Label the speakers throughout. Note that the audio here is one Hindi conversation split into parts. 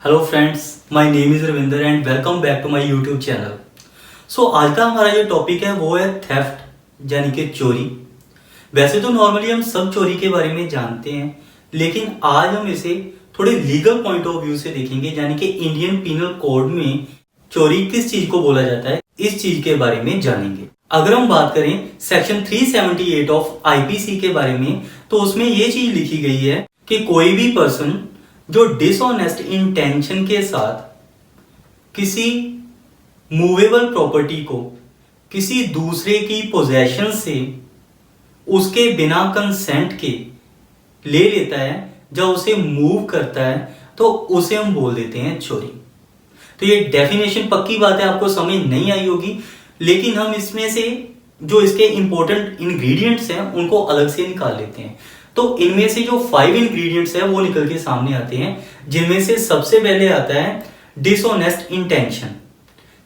Speaker 1: Hello friends, my name is Ravinder and welcome back to my YouTube channel. So आज का हमारा जो टॉपिक है वो है थेफ्ट यानी कि चोरी। वैसे तो नॉर्मली हम सब चोरी के बारे में जानते हैं, लेकिन आज हम इसे थोड़े लीगल पॉइंट ऑफ व्यू से देखेंगे, यानी कि इंडियन पीनल कोड में चोरी किस चीज को बोला जाता है, इस चीज के बारे में जानेंगे। अगर हम बात करें सेक्शन 378 ऑफ आईपीसी के बारे में, तो उसमें ये चीज लिखी गई है कि कोई भी पर्सन जो डिसऑनेस्ट इंटेंशन के साथ किसी मूवेबल प्रॉपर्टी को किसी दूसरे की पोजेशन से उसके बिना कंसेंट के ले लेता है, जब उसे मूव करता है तो उसे हम बोल देते हैं चोरी। तो ये डेफिनेशन पक्की बात है आपको समझ नहीं आई होगी, लेकिन हम इसमें से जो इसके इंपॉर्टेंट इंग्रेडिएंट्स हैं उनको अलग से निकाल लेते हैं। तो इनमें से जो 5 इंग्रेडिएंट्स हैं वो निकल के सामने आते हैं, जिनमें से सबसे पहले आता है डिसऑनेस्ट इंटेंशन।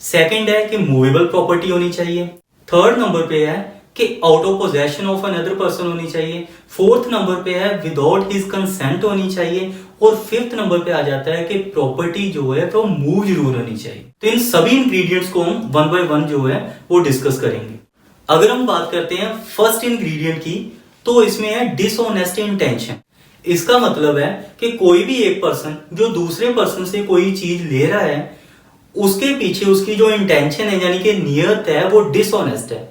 Speaker 1: सेकंड है कि मूवेबल प्रॉपर्टी होनी चाहिए। थर्ड नंबर पे है कि out of possession of another person होनी चाहिए। फोर्थ नंबर पे है विदाउट हिज कंसेंट होनी चाहिए। और फिफ्थ नंबर पे आ जाता है कि प्रॉपर्टी जो है वो मूव जरूर होनी चाहिए। तो इन सभी इंग्रेडिएंट्स को हम वन बाय वन जो है वो डिस्कस करेंगे। अगर हम बात करते हैं फर्स्ट इंग्रेडिएंट की, तो इसमें है डिसऑनेस्ट इंटेंशन। इसका मतलब है कि कोई भी एक पर्सन जो दूसरे पर्सन से कोई चीज ले रहा है, उसके पीछे उसकी जो इंटेंशन है यानी कि नियत है वो डिसऑनेस्ट है,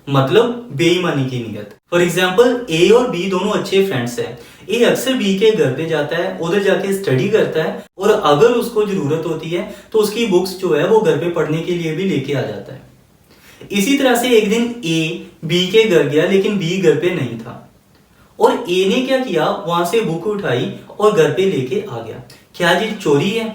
Speaker 1: मतलब बेईमानी की नियत। फॉर एग्जाम्पल ए और बी दोनों अच्छे फ्रेंड्स हैं। ए अक्सर बी के घर पे जाता है, उधर जाके स्टडी करता है, और अगर उसको जरूरत होती है तो उसकी बुक्स जो है वो घर पे पढ़ने के लिए भी लेके आ जाता है। इसी तरह से एक दिन ए बी के घर गया, लेकिन बी घर पे नहीं था, और ए ने क्या किया, वहां से बुक उठाई और घर पे लेके आ गया। क्या ये चोरी है?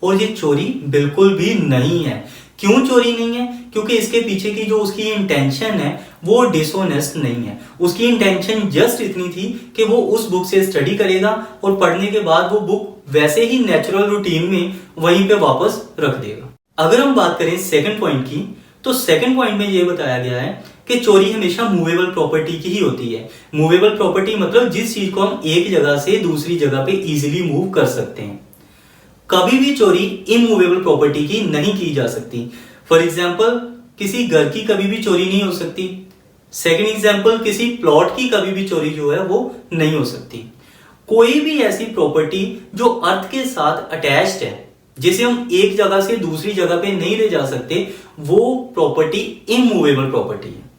Speaker 1: और ये चोरी बिल्कुल भी नहीं है। क्यों चोरी नहीं है? क्योंकि इसके पीछे की जो उसकी इंटेंशन है वो डिसऑनेस्ट नहीं है। उसकी इंटेंशन जस्ट इतनी थी कि वो उस बुक से स्टडी करेगा और पढ़ने के बाद वो बुक वैसे ही नेचुरल रूटीन में वहीं पे वापस रख देगा। अगर हम बात करें सेकंड पॉइंट की, तो सेकंड पॉइंट में ये बताया गया है कि चोरी हमेशा मूवेबल प्रॉपर्टी की ही होती है। मूवेबल प्रॉपर्टी मतलब जिस चीज को हम एक जगह से दूसरी जगह पे इजीली मूव कर सकते हैं। कभी भी चोरी इमूवेबल प्रॉपर्टी की नहीं की जा सकती। फॉर एग्जाम्पल किसी घर की कभी भी चोरी नहीं हो सकती। सेकंड एग्जाम्पल किसी प्लॉट की कभी भी चोरी जो है वो नहीं हो सकती। कोई भी ऐसी प्रॉपर्टी जो अर्थ के साथ अटैच्ड है, जिसे हम एक जगह से दूसरी जगह पे नहीं ले जा सकते, वो प्रॉपर्टी इमूवेबल प्रॉपर्टी है।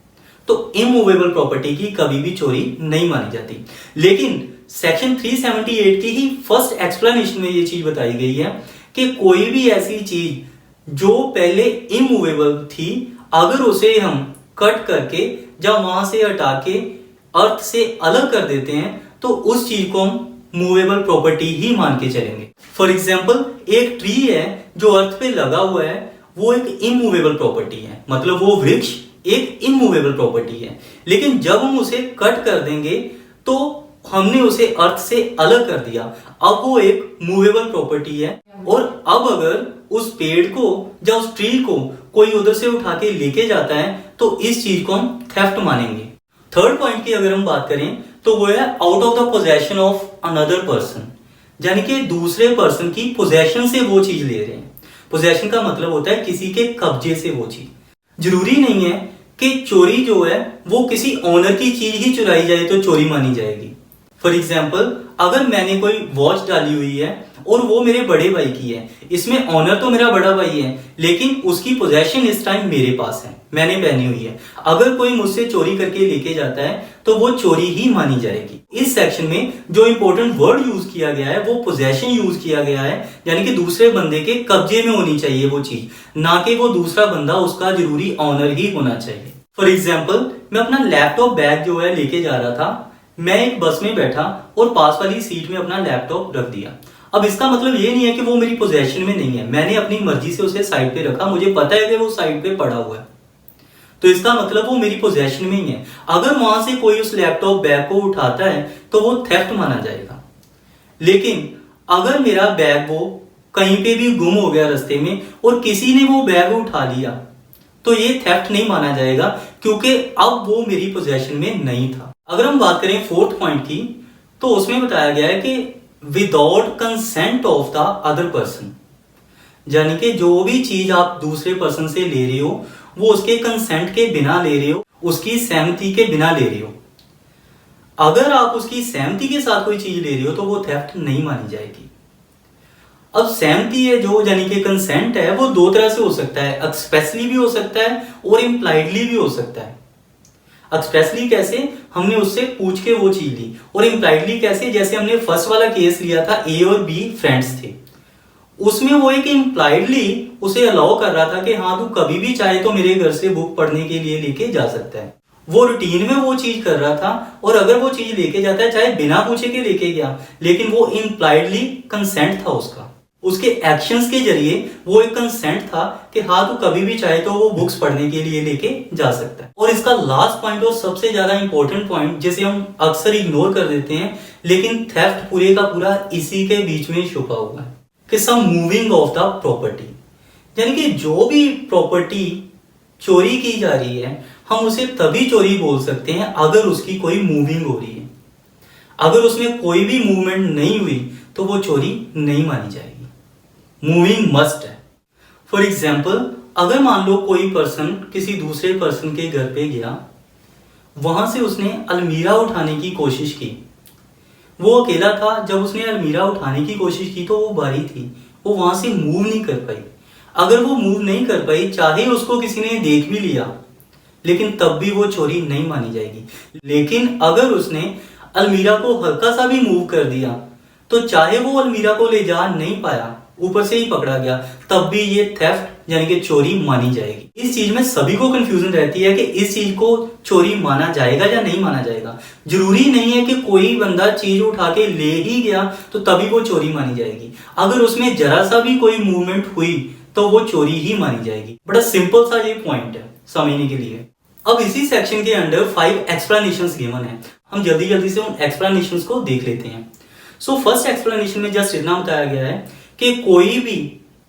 Speaker 1: तो इमूवेबल प्रॉपर्टी की कभी भी चोरी नहीं मानी जाती। लेकिन सेक्शन 378 की ही फर्स्ट एक्सप्लेनेशन में ये चीज बताई गई है कि कोई भी ऐसी चीज जो पहले इमूवेबल थी, अगर उसे हम कट करके जब वहां से हटा के अर्थ से अलग कर देते हैं, तो उस चीज को हम मूवेबल प्रॉपर्टी ही मान के चलेंगे। फॉर एग्जाम्पल एक ट्री है जो अर्थ पे लगा हुआ है, वो एक इमूवेबल प्रॉपर्टी है, मतलब वो वृक्ष एक इमूवेबल प्रॉपर्टी है। लेकिन जब हम उसे कट कर देंगे तो हमने उसे अर्थ से अलग कर दिया, अब वो एक मूवेबल प्रॉपर्टी है। और अब अगर उस पेड़ को या उस ट्री को कोई उधर से उठा के लेके जाता है तो इस चीज को हम थेफ्ट मानेंगे। थर्ड पॉइंट की अगर हम बात करें तो वो है out of the possession of another person, यानी कि दूसरे पर्सन की पोजेशन से वो चीज ले रहे हैं। पोजेशन का मतलब होता है किसी के कब्जे से वो चीज। जरूरी नहीं है कि चोरी जो है वो किसी ओनर की चीज ही चुराई जाए तो चोरी मानी जाएगी। फॉर एग्जाम्पल अगर मैंने कोई वॉच डाली हुई है और वो मेरे बड़े भाई की है, इसमें ऑनर तो मेरा बड़ा भाई है, लेकिन उसकी पोजेशन इस टाइम मेरे पास है, मैंने पहनी हुई है। अगर कोई मुझसे चोरी करके लेके जाता है तो वो चोरी ही मानी जाएगी। इस सेक्शन में जो इंपॉर्टेंट वर्ड यूज किया गया है वो पोजेशन यूज किया गया है, यानी कि दूसरे बंदे के कब्जे में होनी चाहिए वो चीज, ना कि वो दूसरा बंदा उसका जरूरी ऑनर ही होना चाहिए। फॉर एग्जाम्पल मैं अपना लैपटॉप बैग जो है लेके जा रहा था, मैं एक बस में बैठा और पास वाली सीट में अपना लैपटॉप रख दिया। अब इसका मतलब ये नहीं है कि वो मेरी पोजेशन में नहीं है, मैंने अपनी मर्जी से उसे साइड पे रखा, मुझे पता है कि वो साइड पे पड़ा हुआ है, तो इसका मतलब वो मेरी पोजेशन में ही है। अगर वहां से कोई उस लैपटॉप बैग को उठाता है तो वो थेफ्ट माना जाएगा। लेकिन अगर मेरा बैग वो कहीं पे भी गुम हो गया रास्ते में और किसी ने वो बैग उठा लिया, तो ये थेफ्ट नहीं माना जाएगा, क्योंकि अब वो मेरी पोजेशन में नहीं था। अगर हम बात करें फोर्थ पॉइंट की, तो उसमें बताया गया है कि without consent of the other person, यानी कि जो भी चीज आप दूसरे पर्सन से ले रहे हो वो उसके कंसेंट के बिना ले रहे हो, उसकी सहमति के बिना ले रहे हो। अगर आप उसकी सहमति के साथ कोई चीज ले रहे हो तो वो थेफ्ट नहीं मानी जाएगी। अब सहमति है जो, यानी कि कंसेंट है, वो दो तरह से हो सकता है, एक्सप्रेसली भी हो सकता है और इम्प्लाइडली भी हो सकता है। एक्सप्रेसली कैसे, हमने उससे पूछ के वो चीज ली, और इम्प्लाइडली कैसे, जैसे हमने फर्स्ट वाला केस लिया था, ए और बी फ्रेंड्स थे, उसमें वो एक इम्प्लाइडली उसे अलाउ कर रहा था कि हाँ तू कभी भी चाहे तो मेरे घर से बुक पढ़ने के लिए लेके जा सकता है। वो रूटीन में वो चीज कर रहा था, और अगर वो चीज लेके जाता है चाहे बिना पूछे के लेके गया, लेकिन वो इम्प्लाइडली कंसेंट था उसका, उसके एक्शंस के जरिए वो एक कंसेंट था कि हाँ तू कभी भी चाहे तो वो बुक्स पढ़ने के लिए लेके जा सकता है। और इसका लास्ट पॉइंट और सबसे ज्यादा इंपॉर्टेंट पॉइंट जिसे हम अक्सर इग्नोर कर देते हैं, लेकिन थेफ्ट पूरे का पूरा इसी के बीच में छुपा हुआ है, कि सम मूविंग ऑफ द प्रॉपर्टी, यानी कि जो भी प्रॉपर्टी चोरी की जा रही है हम उसे तभी चोरी बोल सकते हैं अगर उसकी कोई मूविंग हो रही है। अगर उसमें कोई भी मूवमेंट नहीं हुई तो वो चोरी नहीं मानी जाएगी। मूविंग मस्ट है। फॉर एग्जाम्पल, अगर मान लो कोई पर्सन किसी दूसरे पर्सन के घर पे गया, वहां से उसने अलमीरा उठाने की कोशिश की, वो अकेला था, जब उसने अलमीरा उठाने की कोशिश की तो वो भारी थी, वो वहां से मूव नहीं कर पाई। अगर वो मूव नहीं कर पाई, चाहे उसको किसी ने देख भी लिया, लेकिन तब भी वो चोरी नहीं मानी जाएगी। लेकिन अगर उसने अलमीरा को हल्का सा भी मूव कर दिया, तो चाहे वो अलमीरा को ले जा नहीं पाया, ऊपर से ही पकड़ा गया, तब भी ये थेफ्ट यानी कि चोरी मानी जाएगी। इस चीज में सभी को कंफ्यूजन रहती है कि इस चीज को चोरी माना जाएगा या नहीं माना जाएगा। जरूरी नहीं है कि कोई बंदा चीज उठा के ले ही गया तो तभी वो चोरी मानी जाएगी। अगर उसमें जरा सा भी कोई मूवमेंट हुई तो वो चोरी ही मानी जाएगी। बड़ा सिंपल सा ये पॉइंट है समझने के लिए। अब इसी सेक्शन के अंडर 5 एक्सप्लेनेशंस गिवन है, हम जल्दी जल्दी से उन एक्सप्लेनेशंस को देख लेते हैं। सो फर्स्ट एक्सप्लेनेशन में जस्ट इतना बताया गया है कि कोई भी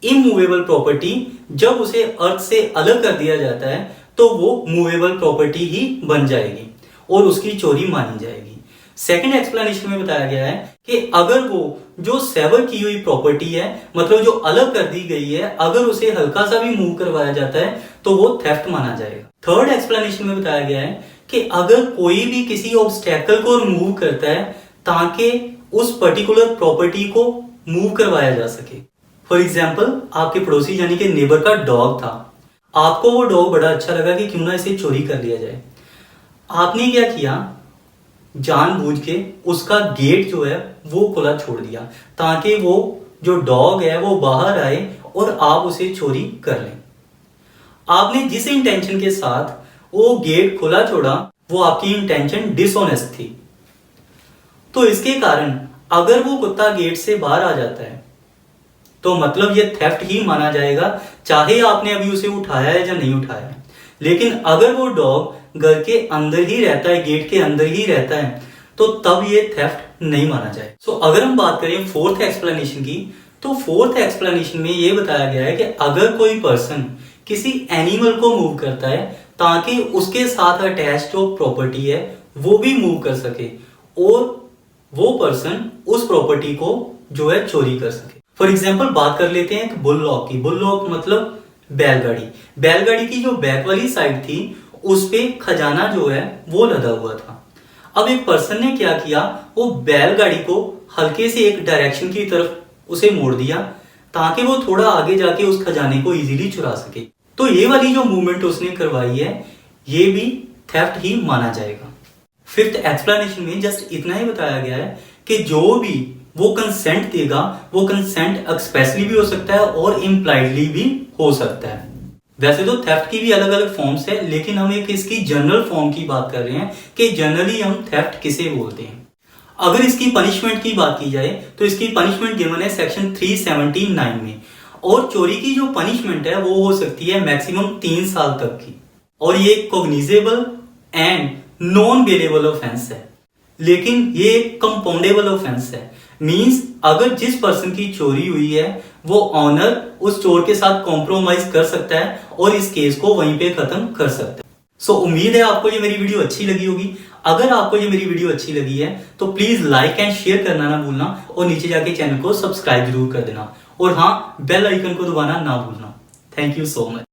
Speaker 1: इमूवेबल प्रॉपर्टी जब उसे अर्थ से अलग कर दिया जाता है तो वो मूवेबल प्रॉपर्टी ही बन जाएगी और उसकी चोरी मानी जाएगी। सेकंड एक्सप्लेनेशन में बताया गया है कि अगर वो जो सेवर की हुई प्रॉपर्टी है, मतलब जो अलग कर दी गई है, अगर उसे हल्का सा भी मूव करवाया जाता है तो वो थेफ्ट माना जाएगा। थर्ड एक्सप्लेनेशन में बताया गया है कि अगर कोई भी किसी ऑब्स्टेकल को रिमूव करता है ताकि उस पर्टिकुलर प्रॉपर्टी को मूव करवाया जा सके। फॉर एग्जाम्पल, आपके पड़ोसी यानी कि नेबर का डॉग था, आपको वो डॉग बड़ा अच्छा लगा कि क्यों ना इसे चोरी कर लिया जाए। आपने क्या किया, जानबूझ के उसका गेट जो है वो खुला छोड़ दिया ताकि वो जो डॉग है वो बाहर आए और आप उसे चोरी कर लें। आपने जिस इंटेंशन के साथ वो गेट खुला छोड़ा वो आपकी इंटेंशन डिसऑनेस्ट थी, तो इसके कारण अगर वो कुत्ता गेट से बाहर आ जाता है तो मतलब ये थेफ्ट ही माना जाएगा, चाहे आपने अभी उसे उठाया है या नहीं उठाया है। लेकिन अगर वो डॉग घर के अंदर ही रहता है, गेट के अंदर ही रहता है, तो तब ये थेफ्ट नहीं माना जाए। सो अगर हम बात करें फोर्थ एक्सप्लेनेशन की, तो फोर्थ एक्सप्लेनेशन में ये बताया गया है कि अगर कोई पर्सन किसी एनिमल को मूव करता है ताकि उसके साथ अटैच जो प्रॉपर्टी है वो भी मूव कर सके और वो पर्सन उस प्रॉपर्टी को जो है चोरी कर सके। फॉर एग्जाम्पल बात कर लेते हैं बुलडॉग की। बुलडॉग मतलब बैलगाड़ी। बैलगाड़ी की जो बैक वाली साइड थी उस पे खजाना जो है वो लदा हुआ था। अब एक पर्सन ने क्या किया, वो बैलगाड़ी को हल्के से एक डायरेक्शन की तरफ उसे मोड़ दिया ताकि वो थोड़ा आगे जाके उस खजाने को इजीली चुरा सके। तो ये वाली जो मूवमेंट उसने करवाई है ये भी थेफ्ट ही माना जाएगा। फिफ्थ एक्सप्लेनेशन में जस्ट इतना ही बताया गया है कि जो भी वो कंसेंट देगा वो कंसेंट एक्सप्रेसली भी हो सकता है और इम्प्लाइडली भी हो सकता है। वैसे तो थेफ्ट की भी अलग अलग फॉर्म्स है, लेकिन हम एक इसकी जनरल फॉर्म की बात कर रहे हैं कि जनरली हम थेफ्ट किसे बोलते हैं। अगर इसकी पनिशमेंट की बात की जाए तो इसकी पनिशमेंट गिवन है सेक्शन 379 में, और चोरी की जो पनिशमेंट है वो हो सकती है मैक्सिमम 3 साल तक की, और ये cognizable and non bailable offence है। लेकिन ये कंपाउंडेबल ऑफेंस है, मींस अगर जिस पर्सन की चोरी हुई है वो ऑनर उस चोर के साथ कॉम्प्रोमाइज कर सकता है और इस केस को वहीं पे खत्म कर सकता है। सो उम्मीद है आपको ये मेरी वीडियो अच्छी लगी होगी। अगर आपको ये मेरी वीडियो अच्छी लगी है तो प्लीज लाइक एंड शेयर करना ना भूलना और नीचे जाके चैनल को सब्सक्राइब जरूर कर देना और हाँ बेल आइकन को दबाना ना भूलना। Thank you so much.